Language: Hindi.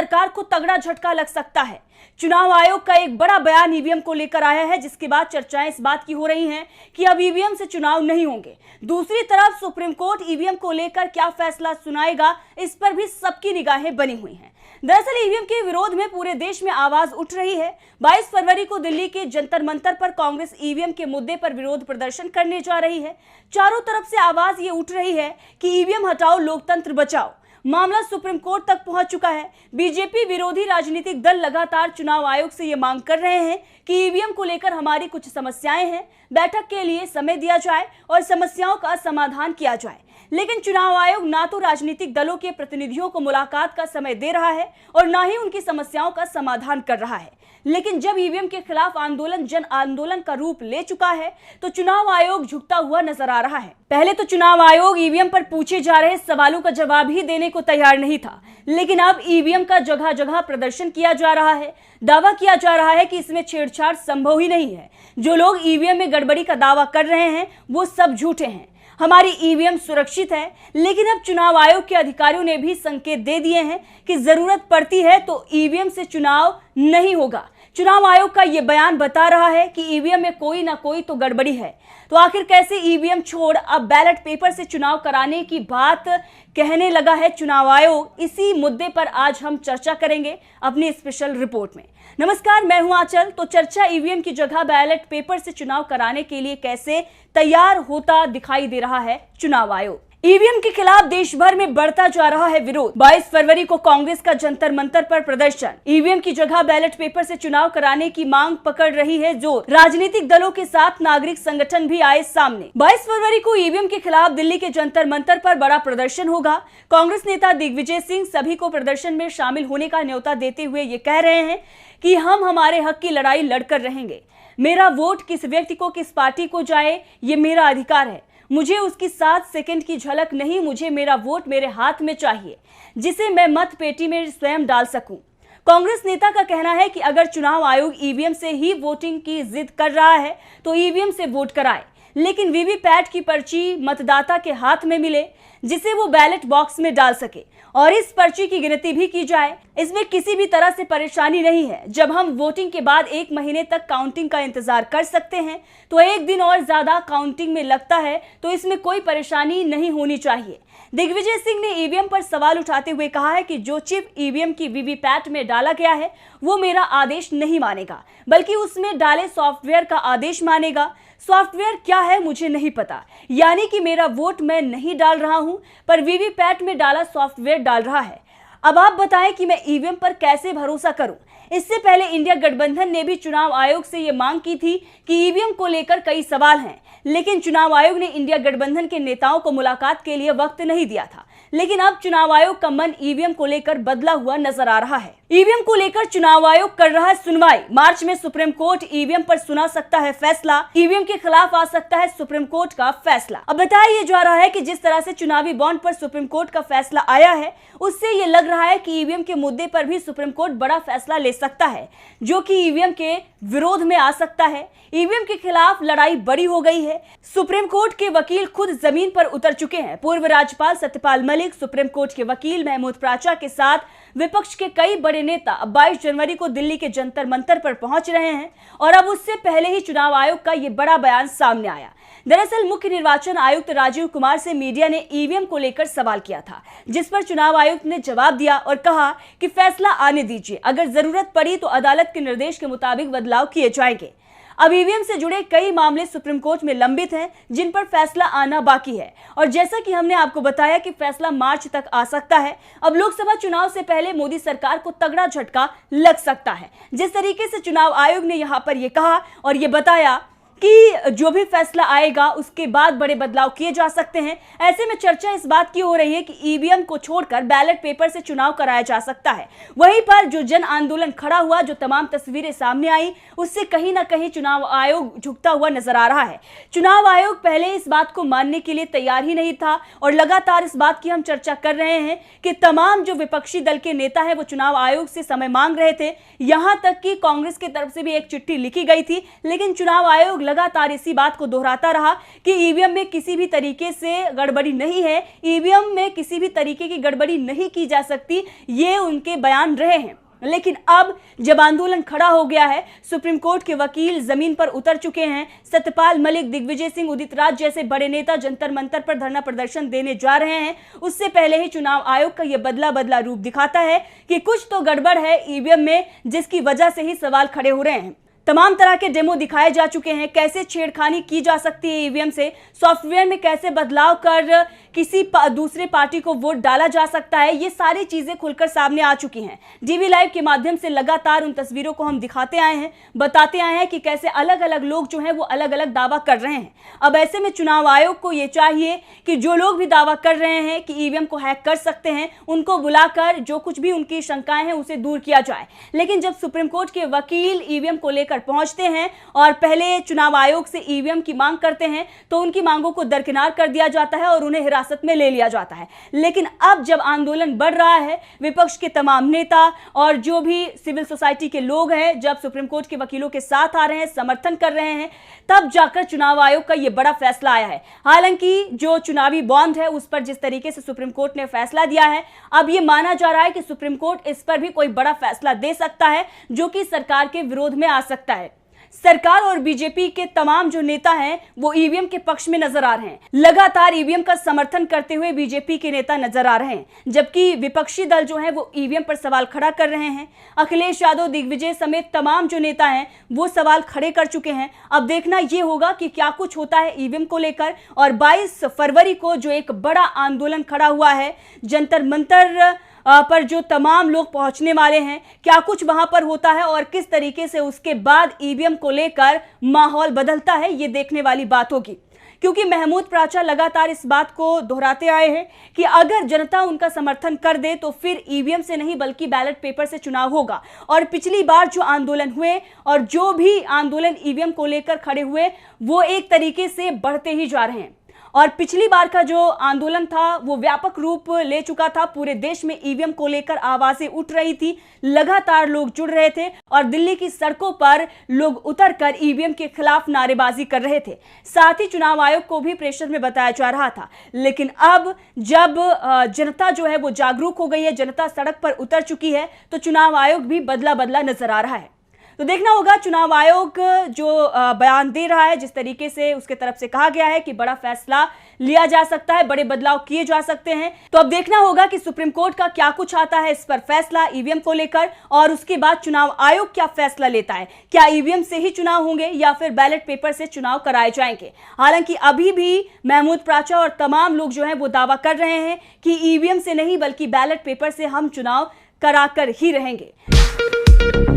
सरकार को तगड़ा झटका लग सकता है। चुनाव आयोग का एक बड़ा बयान ईवीएम को लेकर आया है, जिसके बाद चर्चाएं इस बात की हो रही हैं कि अब ईवीएम से चुनाव नहीं होंगे। दूसरी तरफ सुप्रीम कोर्ट ईवीएम को लेकर क्या फैसला सुनाएगा, इस पर भी सबकी निगाहें बनी हुई हैं। दरअसल ईवीएम के विरोध में पूरे देश में आवाज उठ रही है। 22 फरवरी को दिल्ली के जंतर मंतर पर कांग्रेस ईवीएम के मुद्दे पर विरोध प्रदर्शन करने जा रही है। चारों तरफ से आवाज ये उठ रही है कि ईवीएम हटाओ, लोकतंत्र बचाओ। मामला सुप्रीम कोर्ट तक पहुंच चुका है। बीजेपी विरोधी राजनीतिक दल लगातार चुनाव आयोग से ये मांग कर रहे हैं कि ईवीएम को लेकर हमारी कुछ समस्याएं हैं, बैठक के लिए समय दिया जाए और समस्याओं का समाधान किया जाए। लेकिन चुनाव आयोग ना तो राजनीतिक दलों के प्रतिनिधियों को मुलाकात का समय दे रहा है और ना ही उनकी समस्याओं का समाधान कर रहा है। लेकिन जब ईवीएम के खिलाफ आंदोलन जन आंदोलन का रूप ले चुका है तो चुनाव आयोग झुकता हुआ नजर आ रहा है। पहले तो चुनाव आयोग ईवीएम पर पूछे जा रहे सवालों का जवाब ही देने को तैयार नहीं था, लेकिन अब ईवीएम का जगह जगह प्रदर्शन किया जा रहा है। दावा किया जा रहा है कि इसमें छेड़छाड़ संभव ही नहीं है। जो लोग ईवीएम में गड़बड़ी का दावा कर रहे हैं वो सब झूठे हैं। हमारी ईवीएम सुरक्षित है। लेकिन अब चुनाव आयोग के अधिकारियों ने भी संकेत दे दिए हैं कि जरूरत पड़ती है तो ईवीएम से चुनाव नहीं होगा। चुनाव आयोग का यह बयान बता रहा है कि ईवीएम में कोई ना कोई तो गड़बड़ी है। तो आखिर कैसे ईवीएम छोड़ अब बैलेट पेपर से चुनाव कराने की बात कहने लगा है चुनाव आयोग, इसी मुद्दे पर आज हम चर्चा करेंगे अपनी स्पेशल रिपोर्ट में। नमस्कार, मैं हूं आंचल। तो चर्चा ईवीएम की जगह बैलेट पेपर से चुनाव कराने के लिए कैसे तैयार होता दिखाई दे रहा है चुनाव आयोग। ईवीएम के खिलाफ देश भर में बढ़ता जा रहा है विरोध। 22 फरवरी को कांग्रेस का जंतर मंतर पर प्रदर्शन। ईवीएम की जगह बैलेट पेपर से चुनाव कराने की मांग पकड़ रही है जोर। राजनीतिक दलों के साथ नागरिक संगठन भी आए सामने। 22 फरवरी को ईवीएम के खिलाफ दिल्ली के जंतर मंतर पर बड़ा प्रदर्शन होगा। कांग्रेस नेता दिग्विजय सिंह सभी को प्रदर्शन में शामिल होने का न्योता देते हुए ये कह रहे हैं कि हम हमारे हक की लड़ाई लड़कर रहेंगे। मेरा वोट किस व्यक्ति को किस पार्टी को जाए ये मेरा अधिकार है। मुझे उसकी 7 सेकंड की झलक नहीं, मुझे मेरा वोट मेरे हाथ में चाहिए, जिसे मैं मत पेटी में स्वयं डाल सकूं। कांग्रेस नेता का कहना है कि अगर चुनाव आयोग ईवीएम से ही वोटिंग की जिद कर रहा है तो ईवीएम से वोट कराए, लेकिन वीवीपैट की पर्ची मतदाता के हाथ में मिले, जिसे वो बैलेट बॉक्स में डाल सके और इस पर्ची की गिनती भी की जाए। इसमें किसी भी तरह से परेशानी नहीं है। जब हम वोटिंग के बाद 1 महीने तक काउंटिंग का इंतजार कर सकते हैं तो 1 दिन और ज्यादा काउंटिंग में लगता है, तो इसमें कोई परेशानी नहीं होनी चाहिए। दिग्विजय सिंह ने ईवीएम पर सवाल उठाते हुए कहा है कि जो चिप ईवीएम की वीवीपैट में डाला गया है वो मेरा आदेश नहीं मानेगा, बल्कि उसमें डाले सॉफ्टवेयर का आदेश मानेगा। सॉफ्टवेयर क्या है मुझे नहीं पता, यानी कि मेरा वोट मैं नहीं डाल रहा हूं, पर वीवीपैट में डाला सॉफ्टवेयर डाल रहा है। अब आप बताएं कि मैं ईवीएम पर कैसे भरोसा करूं। इससे पहले इंडिया गठबंधन ने भी चुनाव आयोग से ये मांग की थी कि ईवीएम को लेकर कई सवाल हैं, लेकिन चुनाव आयोग ने इंडिया गठबंधन के नेताओं को मुलाकात के लिए वक्त नहीं दिया था। लेकिन अब चुनाव आयोग का मन ईवीएम को लेकर बदला हुआ नजर आ रहा है। ईवीएम को लेकर चुनाव आयोग कर रहा है सुनवाई। मार्च में सुप्रीम कोर्ट ईवीएम पर सुना सकता है फैसला। ईवीएम के खिलाफ आ सकता है सुप्रीम कोर्ट का फैसला। अब बताया जा रहा है कि जिस तरह से चुनावी बॉन्ड पर सुप्रीम कोर्ट का फैसला आया है, उससे ये लग रहा है कि ईवीएम के मुद्दे पर भी सुप्रीम कोर्ट बड़ा फैसला ले सकता है, जो कि ईवीएम के विरोध में आ सकता है। ईवीएम के खिलाफ लड़ाई बड़ी हो गई है। सुप्रीम कोर्ट के वकील खुद जमीन पर उतर चुके हैं। पूर्व राज्यपाल सत्यपाल मलिक, सुप्रीम कोर्ट के वकील महमूद प्राचा के साथ विपक्ष के कई बड़े नेता अब 22 जनवरी को दिल्ली के जंतर मंतर पर पहुंच रहे हैं और अब उससे पहले ही चुनाव आयोग का यह बड़ा बयान सामने आया। दरअसल मुख्य निर्वाचन आयुक्त राजीव कुमार से मीडिया ने ईवीएम को लेकर सवाल किया था, जिस पर चुनाव आयुक्त ने जवाब दिया और कहा कि फैसला आने दीजिए, अगर जरूरत पड़ी तो अदालत के निर्देश के मुताबिक बदलाव किए जाएंगे। अब ईवीएम से जुड़े कई मामले सुप्रीम कोर्ट में लंबित हैं, जिन पर फैसला आना बाकी है और जैसा कि हमने आपको बताया कि फैसला मार्च तक आ सकता है। अब लोकसभा चुनाव से पहले मोदी सरकार को तगड़ा झटका लग सकता है। जिस तरीके से चुनाव आयोग ने यहां पर यह कहा और यह बताया कि जो भी फैसला आएगा उसके बाद बड़े बदलाव किए जा सकते हैं, ऐसे में चर्चा इस बात की हो रही है कि ईवीएम को छोड़कर बैलेट पेपर से चुनाव कराया जा सकता है। वहीं पर जो जन आंदोलन खड़ा हुआ, जो तमाम तस्वीरें सामने आई, उससे कहीं ना कहीं चुनाव आयोग झुकता हुआ नजर आ रहा है। चुनाव आयोग पहले इस बात को मानने के लिए तैयार ही नहीं था और लगातार इस बात की हम चर्चा कर रहे हैं कि तमाम जो विपक्षी दल के नेता है वो चुनाव आयोग से समय मांग रहे थे। यहां तक कि कांग्रेस की तरफ से भी एक चिट्ठी लिखी गई थी, लेकिन चुनाव आयोग लगातार इसी बात को दोहराता रहा कि ईवीएम में किसी भी तरीके से गड़बड़ी नहीं है, ईवीएम में किसी भी तरीके की गड़बड़ी नहीं की जा सकती, ये उनके बयान रहे हैं। लेकिन अब जब आंदोलन खड़ा हो गया है, सुप्रीम कोर्ट के वकील जमीन पर उतर चुके हैं, सत्यपाल मलिक, दिग्विजय सिंह, उदित राज जैसे बड़े नेता जंतर मंतर पर धरना प्रदर्शन देने जा रहे हैं, उससे पहले ही चुनाव आयोग का यह बदला बदला रूप दिखाता है कि कुछ तो गड़बड़ है ईवीएम में, जिसकी वजह से ही सवाल खड़े हो रहे हैं। तमाम तरह के डेमो दिखाए जा चुके हैं, कैसे छेड़खानी की जा सकती है ईवीएम से, सॉफ्टवेयर में कैसे बदलाव कर किसी दूसरे पार्टी को वोट डाला जा सकता है, ये सारी चीजें खुलकर सामने आ चुकी हैं। डीवी लाइव के माध्यम से लगातार उन तस्वीरों को हम दिखाते आए हैं, बताते आए हैं कि कैसे अलग अलग लोग जो हैं वो अलग अलग दावा कर रहे हैं। अब ऐसे में चुनाव आयोग को ये चाहिए कि जो लोग भी दावा कर रहे हैं कि ईवीएम को हैक कर सकते हैं, उनको बुलाकर जो कुछ भी उनकी शंकाएं हैं उसे दूर किया जाए। लेकिन जब सुप्रीम कोर्ट के वकील ईवीएम को लेकर पहुंचते हैं और पहले चुनाव आयोग से ईवीएम की मांग करते हैं, तो उनकी मांगों को दरकिनार कर दिया जाता है और उन्हें हिरासत में ले लिया जाता है। लेकिन अब जब आंदोलन बढ़ रहा है, विपक्ष के तमाम नेता और जो भी सिविल सोसाइटी के लोग हैं जब सुप्रीम कोर्ट के वकीलों के साथ आ रहे हैं, समर्थन कर रहे हैं, तब जाकर चुनाव आयोग का यह बड़ा फैसला आया है। हालांकि जो चुनावी बॉन्ड है उस पर जिस तरीके से सुप्रीम कोर्ट ने फैसला दिया है, अब यह माना जा रहा है कि सुप्रीम कोर्ट इस पर भी कोई बड़ा फैसला दे सकता है जो कि सरकार के विरोध में आ सकता है। सरकार और बीजेपी के तमाम जो नेता हैं वो ईवीएम के पक्ष में नजर आ रहे हैं, लगातार ईवीएम का समर्थन करते हुए बीजेपी के नेता नजर आ रहे हैं, जबकि विपक्षी दल जो हैं वो ईवीएम पर सवाल खड़ा कर रहे हैं। अखिलेश यादव, दिग्विजय समेत तमाम जो नेता हैं वो सवाल खड़े कर चुके हैं। अब देखना ये होगा कि क्या कुछ होता है ईवीएम को लेकर। और 22 फरवरी को जो एक बड़ा आंदोलन खड़ा हुआ है, जंतर मंतर पर जो तमाम लोग पहुंचने वाले हैं, क्या कुछ वहां पर होता है और किस तरीके से उसके बाद ईवीएम को लेकर माहौल बदलता है, ये देखने वाली बात होगी। क्योंकि महमूद प्राचा लगातार इस बात को दोहराते आए हैं कि अगर जनता उनका समर्थन कर दे तो फिर ईवीएम से नहीं बल्कि बैलेट पेपर से चुनाव होगा। और पिछली बार जो आंदोलन हुए और जो भी आंदोलन ईवीएम को लेकर खड़े हुए, वो एक तरीके से बढ़ते ही जा रहे हैं। और पिछली बार का जो आंदोलन था वो व्यापक रूप ले चुका था, पूरे देश में ईवीएम को लेकर आवाजें उठ रही थी, लगातार लोग जुड़ रहे थे और दिल्ली की सड़कों पर लोग उतरकर ईवीएम के खिलाफ नारेबाजी कर रहे थे। साथ ही चुनाव आयोग को भी प्रेशर में बताया जा रहा था। लेकिन अब जब जनता जो है वो जागरूक हो गई है, जनता सड़क पर उतर चुकी है, तो चुनाव आयोग भी बदला बदला नजर आ रहा है। तो देखना होगा चुनाव आयोग जो बयान दे रहा है, जिस तरीके से उसके तरफ से कहा गया है कि बड़ा फैसला लिया जा सकता है, बड़े बदलाव किए जा सकते हैं। तो अब देखना होगा कि सुप्रीम कोर्ट का क्या कुछ आता है इस पर फैसला ईवीएम को लेकर, और उसके बाद चुनाव आयोग क्या फैसला लेता है। क्या ईवीएम से ही चुनाव होंगे या फिर बैलेट पेपर से चुनाव कराए जाएंगे। हालांकि अभी भी महमूद प्राचा और तमाम लोग जो है वो दावा कर रहे हैं कि ईवीएम से नहीं बल्कि बैलेट पेपर से हम चुनाव कराकर ही रहेंगे।